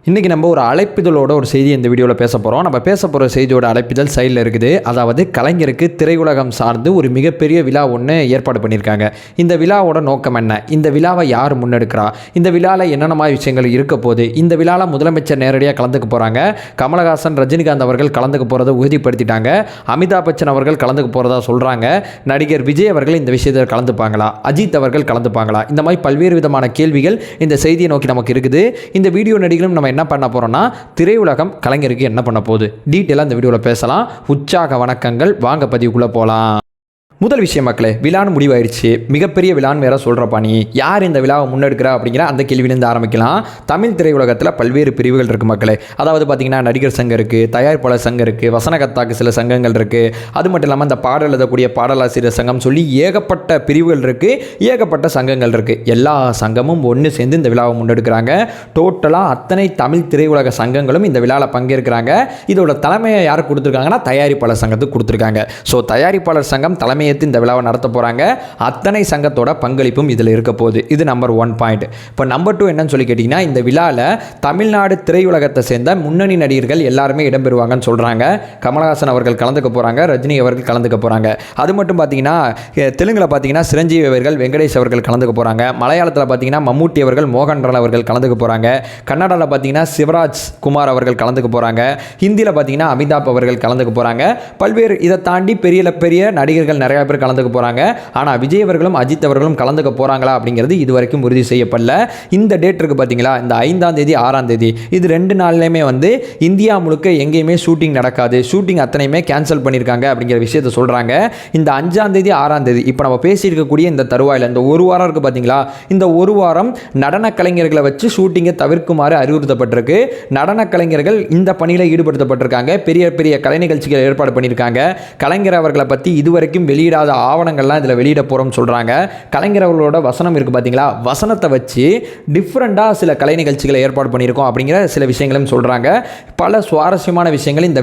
இன்றைக்கி நம்ம ஒரு அழைப்பிதழோட ஒரு செய்தி இந்த வீடியோவில் பேச போகிறோம். நம்ம பேச போகிற செய்தியோட அழைப்பிதழ் சைடில் இருக்குது. அதாவது கலைஞருக்கு திரையுலகம் சார்ந்து ஒரு மிகப்பெரிய விழா ஒன்று ஏற்பாடு பண்ணியிருக்காங்க. இந்த விழாவோட நோக்கம் என்ன, இந்த விழாவை யார் முன்னெடுக்கிறா, இந்த விழாவில் என்னென்ன மாதிரி விஷயங்கள் இருக்க போகுது, இந்த விழாவில் முதலமைச்சர் நேரடியாக கலந்துக்க போகிறாங்க, கமலஹாசன் ரஜினிகாந்த் அவர்கள் கலந்துக்க போகிறத உறுதிப்படுத்திட்டாங்க, அமிதாப் பச்சன் அவர்கள் கலந்துக்க போகிறதா சொல்கிறாங்க, நடிகர் விஜய் அவர்கள் இந்த விஷயத்தில் கலந்துப்பாங்களா, அஜித் அவர்கள் கலந்துப்பாங்களா, இந்த மாதிரி பல்வேறு விதமான கேள்விகள் இந்த செய்தியை நோக்கி நமக்கு இருக்குது. இந்த வீடியோ நடிகரும் நம்ம என்ன பண்ண போறோம்னா திரையுலகம் கலைஞருக்கு என்ன பண்ண போகுது டீட்டெயிலாக இந்த வீடியோவில் பேசலாம். உற்சாக வணக்கங்கள், வாங்க பதிவுக்குள்ளே போகலாம். முதல் விஷயம் மக்களே, விழான்னு முடிவாயிடுச்சு. மிகப்பெரிய விழான்னு வேற சொல்கிறப்பா, நீ யார் இந்த விழாவை முன்னெடுக்கிறா அப்படிங்கிற அந்த கேள்வியிலேருந்து ஆரம்பிக்கலாம். தமிழ் திரையுலகத்தில் பல்வேறு பிரிவுகள் இருக்குது மக்களே. அதாவது பார்த்தீங்கன்னா நடிகர் சங்கம் இருக்குது, தயாரிப்பாளர் சங்கம் இருக்குது, வசனகர்த்தாக்கு சில சங்கங்கள் இருக்குது, அது மட்டும் இல்லாமல் இந்த பாடல் எழுதக்கூடிய பாடலாசிரியர் சங்கம் சொல்லி ஏகப்பட்ட பிரிவுகள் இருக்குது, ஏகப்பட்ட சங்கங்கள் இருக்குது. எல்லா சங்கமும் ஒன்று சேர்ந்து இந்த விழாவை முன்னெடுக்கிறாங்க. டோட்டலாக அத்தனை தமிழ் திரையுலக சங்கங்களும் இந்த விழாவில் பங்கேற்கிறாங்க. இதோட தலைமையை யாருக்கு கொடுத்துருக்காங்கன்னா தயாரிப்பாளர் சங்கத்துக்கு கொடுத்துருக்காங்க. ஸோ தயாரிப்பாளர் சங்கம் தலைமை இந்த விழாவை நடத்த போறாங்க. அத்தனை சங்கத்தோட பங்களிப்பும் இதில் இருக்க போகுது. இது நம்பர் 1 பாயிண்ட். இப்போ நம்பர் 2 என்னன்னு சொல்லி கேட்டீங்கன்னா, இந்த விழாவில் தமிழ்நாடு திரையுலகத்தை சேர்ந்த முன்னணி நடிகர்கள் எல்லாருமே இடம்பெறுவாங்கன்னு சொல்றாங்க. கமலஹாசன் அவர்கள் கலந்துக்க போறாங்க, ரஜினி அவர்கள் கலந்துக்க போறாங்க. அது மட்டும் பார்த்தீங்கன்னா தெலுங்குல பார்த்தீங்கன்னா சிரஞ்சீவி அவர்கள், வெங்கடேஷ் அவர்கள் கலந்துக்க போறாங்க. மலையாளத்தில் பார்த்தீங்கன்னா மம்முட்டி அவர்கள், மோகன்லால் அவர்கள் கலந்துக்க போறாங்க. கன்னடாவில் பார்த்தீங்கன்னா சிவராஜ் குமார் அவர்கள் கலந்துக்க போறாங்க. ஹிந்தியில் பார்த்தீங்கன்னா அமிதாப் அவர்கள் கலந்துக்க போறாங்க. பல்வேறு இதை தாண்டி பெரிய நடிகர்கள் நிறைய பேர் கலந்துக்க போறாங்க. ஆனால் விஜய் அவர்களும் அஜித் அவர்களும் கலந்துக்க போறாங்களா அப்படிங்கிறது இதுவரைக்கும் உறுதி செய்யப்படல. இந்த டேட் இருக்கு பார்த்தீங்களா, இந்த 5ஆம் தேதி 6ஆம் தேதி, இது 2 நாள்லையுமே இந்தியா முழுக்க எங்கேயுமே ஷூட்டிங் நடக்காது, ஷூட்டிங் அத்தனையுமே கேன்சல் பண்ணியிருக்காங்க அப்படிங்கிற விஷயத்தை சொல்றாங்க. இந்த 5ஆம் தேதி 6ஆம் தேதி இப்போ நம்ம பேசியிருக்கக்கூடிய இந்த தருவாயில் இந்த ஒரு வாரம் இருக்கு பார்த்தீங்களா, இந்த ஒரு வாரம் நடன கலைஞர்களை வச்சு ஷூட்டிங்கை தவிர்க்குமாறு அறிவுறுத்தப்பட்டிருக்கு. நடன கலைஞர்கள் இந்த பணியில் ஈடுபடுத்தப்பட்டிருக்காங்க. பெரிய கலை நிகழ்ச்சிகள் ஏற்பாடு பண்ணியிருக்காங்க. கலைஞர் அவர்களை பற்றி இதுவரைக்கும் வெளியிடாத ஆவணங்கள்லாம் இதில் வெளியிட போகிறோம்னு சொல்கிறாங்க. கலைஞர் அவர்களோட வசனம் இருக்குது பார்த்தீங்களா, வசனத்தை வச்சு டிஃப்ரெண்ட்டாக சில கலை நிகழ்ச்சிகளை ஏற்பாடு பண்ணியிருக்கோம் அப்படிங்கிற சில விஷயங்களும் சொல்கிறாங்க. பல சுவாரஸ்யமான விஷயங்கள் இந்த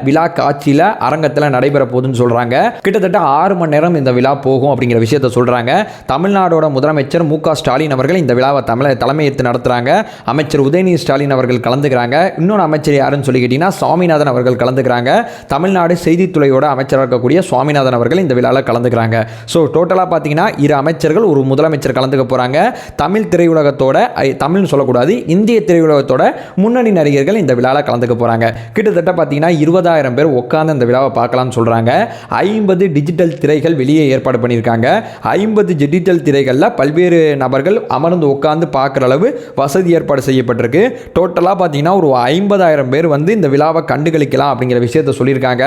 விழா காட்சியில் அரங்கத்தில் நடைபெற போகுதுன்னு சொல்கிறாங்க. கிட்டத்தட்ட 6 மணி நேரம் இந்த விழா போகும் அப்படிங்கிற விஷயத்தை சொல்கிறாங்க. தமிழ்நாடோட முதலமைச்சர் மு.க. ஸ்டாலின் அவர்கள் இந்த விழாவை தலைமையேற்று நடத்துகிறாங்க. அமைச்சர் உதயநிதி ஸ்டாலின் அவர்கள் கலந்துக்கிறாங்க. இன்னொரு அமைச்சர் யாருன்னு சொல்லி கேட்டீங்கன்னா சுவாமிநாதன் அவர்கள் கலந்துக்கிறாங்க. தமிழ்நாடு செய்தித்துறையோட அமைச்சராக இருக்கக்கூடிய சுவாமிநாதன் அவர்கள் இந்த விழாவில் கலந்துக்கிறாங்க. ஸோ டோட்டலாக பார்த்தீங்கன்னா 2 அமைச்சர்கள், ஒரு முதலமைச்சர் கலந்துக்க போகிறாங்க. தமிழ் திரையுலகத்தோட, தமிழ்னு சொல்லக்கூடாது, இந்திய திரையுலகத்தோட முன்னணி நடிகர்கள் இந்த விழாவில் கலந்துக்க போகிறாங்க. கிட்டத்தட்ட பார்த்தீங்கன்னா 20,000 பேர் உட்காந்து இந்த விழாவை பார்க்கலாம்னு சொல்கிறாங்க. 50 டிஜிட்டல் திரைகள் வெளியே ஏற்பாடு பண்ணியிருக்காங்க. 50 டிஜிட்டல் திரைகளில் பல்வேறு நபர்கள் அமர்ந்து உட்காந்து பார்க்குற அளவு வசதி ஏற்பாடு செய்யப்பட்டிருக்கு. டோட்டலாக பார்த்தீங்கன்னா ஒரு 50,000 பேர் இந்த விழாவை கண்டுகளிக்கலாம் அப்படிங்கிற விஷயத்தை சொல்லியிருக்காங்க.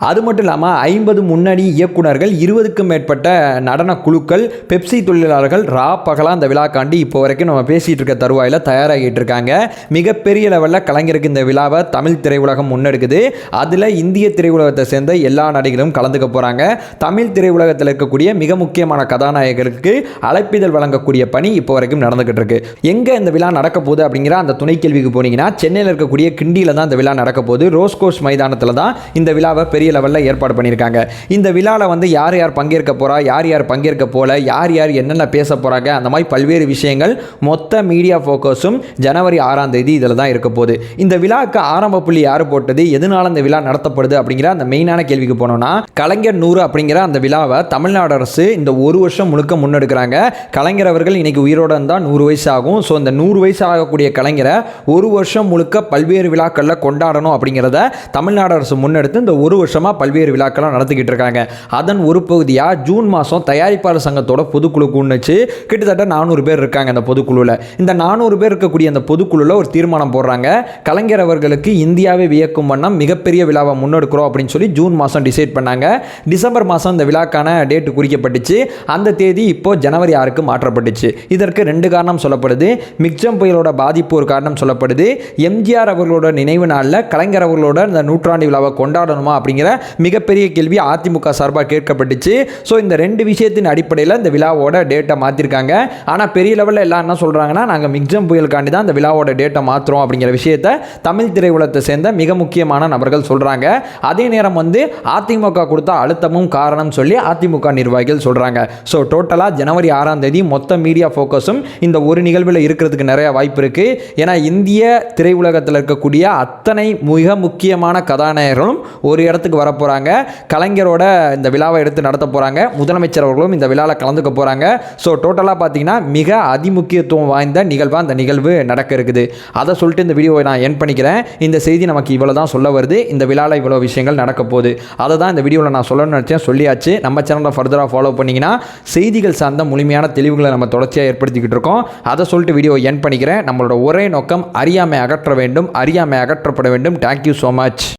அது மட்டும் இல்லாமல் 50 முன்னணி இயக்குனர்கள், 20க்கும் மேற்பட்ட நடன குழுக்கள், பெப்சி தொழிலாளர்கள் பகலா இந்த விழாக்காண்டி இப்போ வரைக்கும் நம்ம பேசிட்டு இருக்க தருவாயில் தயாராகிட்டு இருக்காங்க. மிகப்பெரிய லெவலில் கலைஞருக்கு இந்த விழாவை தமிழ் திரையுலகம் முன்னெடுக்குது. அதில் இந்திய திரையுலகத்தை சேர்ந்த எல்லா நடிகர்களும் கலந்துக்க போகிறாங்க. தமிழ் திரையுலகத்தில் இருக்கக்கூடிய மிக முக்கியமான கதாநாயகர்களுக்கு அழைப்பிதழ் வழங்கக்கூடிய பணி இப்போ வரைக்கும் நடந்துகிட்டு இருக்கு. எங்கே இந்த விழா நடக்க போகுது அப்படிங்கிற அந்த துணை கேள்விக்கு போனீங்கன்னா, சென்னையில் இருக்கக்கூடிய கிண்டியில் தான் இந்த விழா நடக்க போகுது. ரோஸ்கோர்ஸ் மைதானத்தில் தான் இந்த விழாவை பெரிய லெவலில் ஏற்பாடு பண்ணியிருக்காங்க. இந்த விழாவில் யார் பங்கேற்க போறா, யார் பங்கேற்க போல, யார் என்னென்ன பேச போறாங்க, அந்த மாதிரி பல்வேறு விஷயங்கள் மொத்த மீடியா ஃபோக்கஸும் ஜனவரி 6ஆம் தேதி இதில் தான் இருக்க போகுது. இந்த விழாவுக்கு ஆரம்ப புள்ளி யார் போட்டது, எதனால இந்த விழா நடத்தப்படுது அப்படிங்கிற அந்த மெயினான கேள்விக்கு போனோம்னா, கலைஞர் 100 அப்படிங்கிற அந்த விழாவை தமிழ்நாடு அரசு இந்த ஒரு வருஷம் முழுக்க முன்னெடுக்கிறாங்க. கலைஞர் அவர்கள் இன்னைக்கு உயிரோட இருந்தால் 100 வயசு ஆகும். ஸோ இந்த 100 வயசு ஆகக்கூடிய கலைஞரை ஒரு வருஷம் முழுக்க பல்வேறு விழாக்களில் கொண்டாடணும் அப்படிங்கிறத தமிழ்நாடு அரசு முன்னெடுத்து இந்த ஒரு வருஷமாக பல்வேறு விழாக்களை நடத்திக்கிட்டு இருக்காங்க. அதன் ஒரு பகுதியாக ஜூன் மாதம் தயாரிப்பாளர் சங்கத்தோட பொதுக்குழு கூண்டுச்சு. கிட்டத்தட்ட 400 பேர் இருக்காங்க அந்த பொதுக்குழுவில். இந்த 400 பேர் இருக்கக்கூடிய அந்த பொதுக்குழுவில் ஒரு தீர்மானம் போடுறாங்க. கலைஞர் அவர்களுக்கு இந்தியாவை வியக்கும் வண்ணம் மிகப்பெரிய விழாவை முன்னெடுக்கிறோம் அப்படின்னு சொல்லி ஜூன் மாதம் டிசைட் பண்ணாங்க. டிசம்பர் மாதம் இந்த விழாக்கான டேட் குறிக்கப்பட்டுச்சு. அந்த தேதி இப்போ ஜனவரி 6க்கு மாற்றப்பட்டுச்சு. இதற்கு 2 காரணம் சொல்லப்படுது. மிக்ஜம் புயலோட பாதிப்பு ஒரு காரணம் சொல்லப்படுது. எம்ஜிஆர் அவர்களோட நினைவு நாளில் கலைஞர் அவர்களோட இந்த 100ஆண்டு விழாவை கொண்டாடணுமா அப்படிங்கிற மிகப்பெரிய கேள்வி அதிமுக சார்பாக கேட்கப்பட்டுச்சு. ஸோ இந்த 2 விஷயத்தின் அடிப்படையில் இந்த விழாவோட டேட்டை மாற்றிருக்காங்க. ஆனால் பெரிய லெவலில் எல்லாம் என்ன சொல்கிறாங்கன்னா, நாங்கள் மிக்ஜம் புயலுக்காண்டி தான் இந்த விழாவோட டேட்டை மாற்றுறோம் அப்படிங்கிற விஷயத்தை தமிழ் திரையுலகத்தை சேர்ந்த மிக முக்கியமான நபர்கள் சொல்கிறாங்க. அதே நேரம் வந்து அதிமுக கொடுத்த அழுத்தமும் காரணம் சொல்லி அதிமுக நிர்வாகிகள் சொல்கிறாங்க. ஸோ டோட்டலாக ஜனவரி 6ஆம் தேதி மொத்த மீடியா ஃபோக்கஸும் இந்த ஒரு நிகழ்வில் இருக்கிறதுக்கு நிறைய வாய்ப்பு இருக்குது. ஏன்னா இந்திய திரையுலகத்தில் இருக்கக்கூடிய அத்தனை மிக முக்கியமான கதாநாயகர்களும் ஒரு இடத்துக்கு வர போகிறாங்க. கலைஞரோட இந்த விழாவை எடுத்து நடத்த போகிறாங்க. முதலமைச்சர் அவர்களும் இந்த விழாவில் கலந்துக்க போகிறாங்க. ஸோ டோட்டலாக பார்த்தீங்கன்னா மிக அதிமுக்கியத்துவம் வாய்ந்த நிகழ்வாக அந்த நிகழ்வு நடக்க இருக்குது. அதை சொல்லிட்டு இந்த வீடியோவை நான் என் பண்ணிக்கிறேன். இந்த செய்தி நமக்கு இவ்வளோ தான் சொல்ல வருது. இந்த விழாவில் இவ்வளோ விஷயங்கள் நடக்க போகுது. அதை தான் இந்த வீடியோவில் நான் சொல்லணும்னு நினச்சேன், சொல்லியாச்சு. நம்ம சேனலை ஃபர்தராக ஃபாலோ பண்ணிங்கன்னா செய்திகள் சார்ந்த முழுமையான தெளிவுகளை நம்ம தொடர்ச்சியாக ஏற்படுத்திக்கிட்டு இருக்கோம். அதை சொல்லிட்டு வீடியோ என் பண்ணிக்கிறேன். நம்மளோட ஒரே நோக்கம் அறியாமை அகற்ற வேண்டும், அறியாமை அகற்றப்பட வேண்டும். Thank you so much.